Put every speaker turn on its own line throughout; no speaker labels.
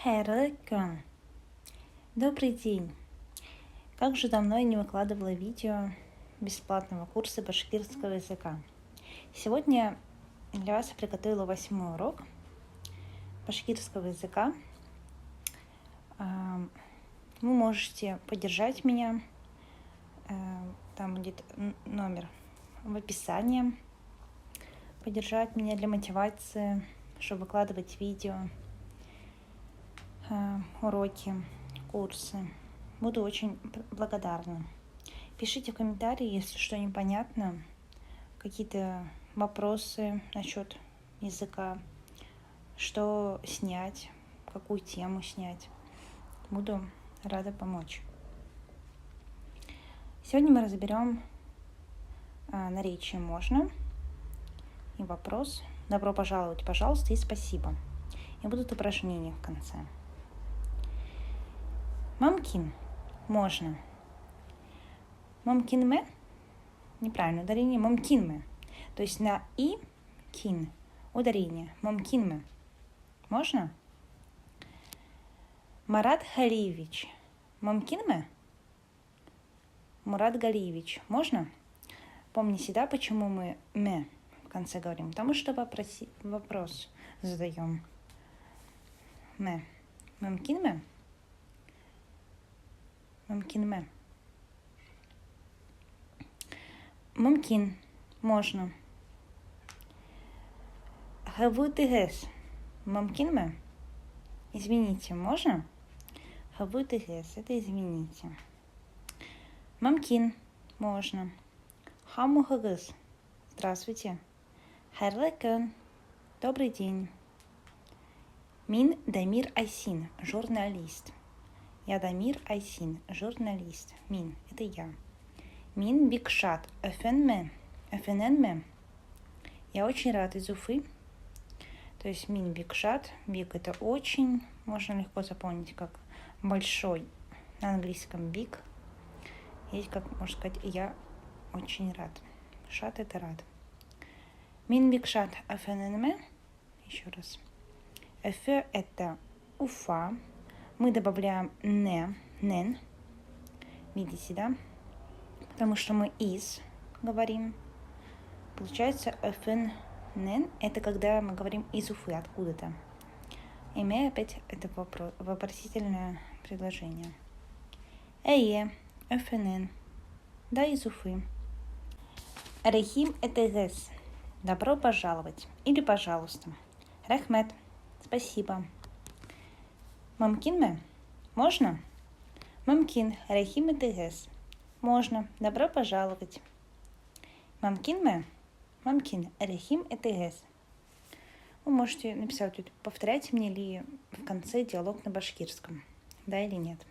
Хайрлыкан. Добрый день! Как же давно я не выкладывала видео бесплатного курса башкирского языка. Сегодня для вас я приготовила 8-й урок башкирского языка. Вы можете поддержать меня. Там будет номер в описании. Поддержать меня для мотивации, чтобы выкладывать видео, уроки, курсы. Буду очень благодарна. Пишите комментарии, если что непонятно, какие-то вопросы насчет языка, что снять, какую тему снять. Буду рада помочь. Сегодня мы разберем наречие «можно» и вопрос «добро пожаловать, пожалуйста» и «спасибо». И будут упражнения в конце. Мамкин – можно. Мамкинме – неправильно, ударение мамкинме. То есть на и кин ударение мамкинме. Можно? Марат Галиевич. Мамкинме? Мурат Галиевич. Можно? Помните, да, почему мы ме в конце говорим? Потому что вопрос задаем. Ме. Мамкинме? Мамкинме. Мамкин. Можно. Хавутыгэс. Мамкинме? Извините, можно? Хавутыгэс. Это извините. Мамкин. Можно. Хамухагыс. Здравствуйте. Хайрлыкан. Добрый день. Мин Дамир Айсин. Журналист. Я Дамир Айсин, журналист. Мин – это я. Мин Бикшат, ФННМ. Я очень рад из Уфы. То есть Мин Бикшат. Бик – это очень. Можно легко запомнить как большой. На английском биг. Есть, как можно сказать, я очень рад. Шат – это рад. Мин Бикшат, ФННМ. Еще раз. Эфе – это Уфа. Мы добавляем нен, видите, да? Потому что мы из говорим. Получается, фн, нен, это когда мы говорим из Уфы, откуда-то. Имя опять это вопросительное предложение. Фнн, да, из Уфы. Рахим это гэс, добро пожаловать или пожалуйста. Рахмет, спасибо. Мамкинме? Можно? Мамкин, рахим этэгес. Можно. Добро пожаловать. Мамкинме? Мамкин, рахим этэгес. Вы можете написать тут, повторяйте мне ли в конце диалог на башкирском. Да или нет?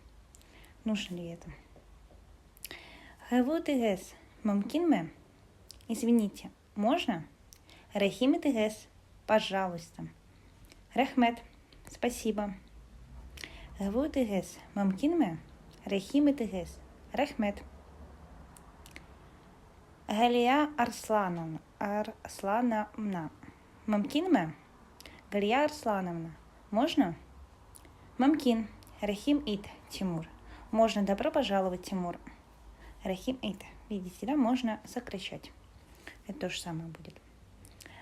Нужно ли это? Хаву этэгес. Мамкинме? Извините, можно? Рахим этэгес. Пожалуйста. Рахмет. Спасибо. Хаву этэгес. Мамкинме? Рахим этэгес. Рахмет. Галия Арслановна. Мамкинме? Галия Арслановна. Можно? Мамкин. Рахим ит. Тимур. Можно. Добро пожаловать, Тимур. Рахим ит. Видите, да? Можно сокращать. Это то же самое будет.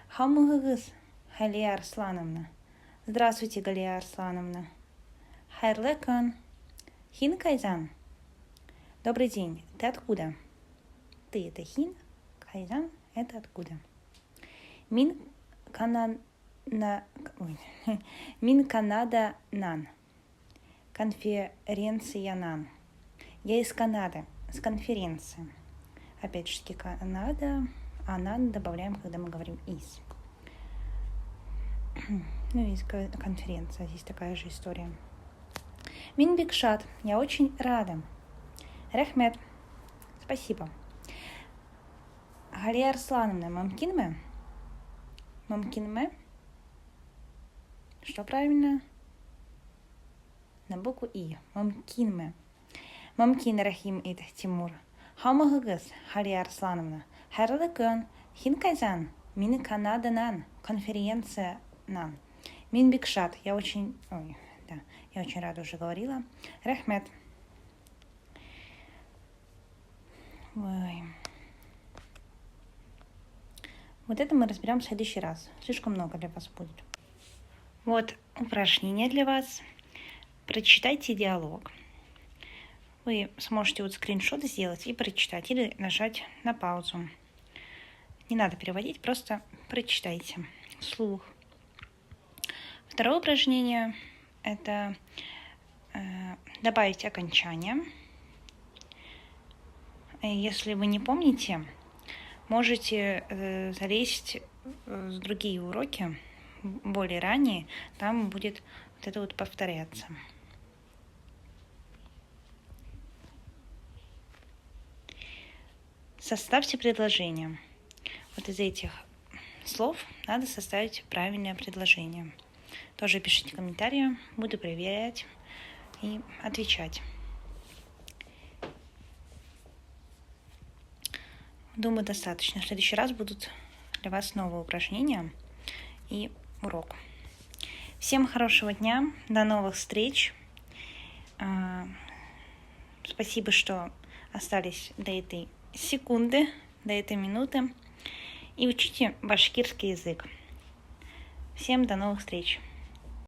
Хамугагыс. Галия Арслановна. Здравствуйте, Галия Арслановна. Хайрлыкан. Хин Кайзан. Добрый день. Ты откуда? Ты это Хин, Кайзан это откуда? Мин Канада Нан. Конференция Нан. Я из Канады, с конференции. Опять же таки Канада, а Нан добавляем, когда мы говорим из. Ну, из конференция, здесь такая же история. Мин Бикшат, я очень рада. Рахмет, спасибо. Галия Арслановна, мамкинме? Мамкинме? Что правильно? На букву И. Мамкинме. Мамкин Рахим ит Тимур. Хамагагас, Галия Арслановна. Хайрлыкан, Хин Кайзан, Мин Канада Нан, конференция Нан. Мин Бикшат, я очень Да, я очень рада, уже говорила. Рахмет. Ой. Вот это мы разберем в следующий раз. Слишком много для вас будет. Вот упражнение для вас. Прочитайте диалог. Вы сможете вот скриншот сделать и прочитать, или нажать на паузу. Не надо переводить, просто прочитайте вслух. Второе упражнение – это добавить окончание. Если вы не помните, можете залезть в другие уроки, более ранние, там будет вот это вот повторяться. Составьте предложение. Вот из этих слов надо составить правильное предложение. Тоже пишите комментарии, буду проверять и отвечать. Думаю, достаточно. В следующий раз будут для вас новые упражнения и урок. Всем хорошего дня, до новых встреч. Спасибо, что остались до этой секунды, до этой минуты. И учите башкирский язык. Всем до новых встреч.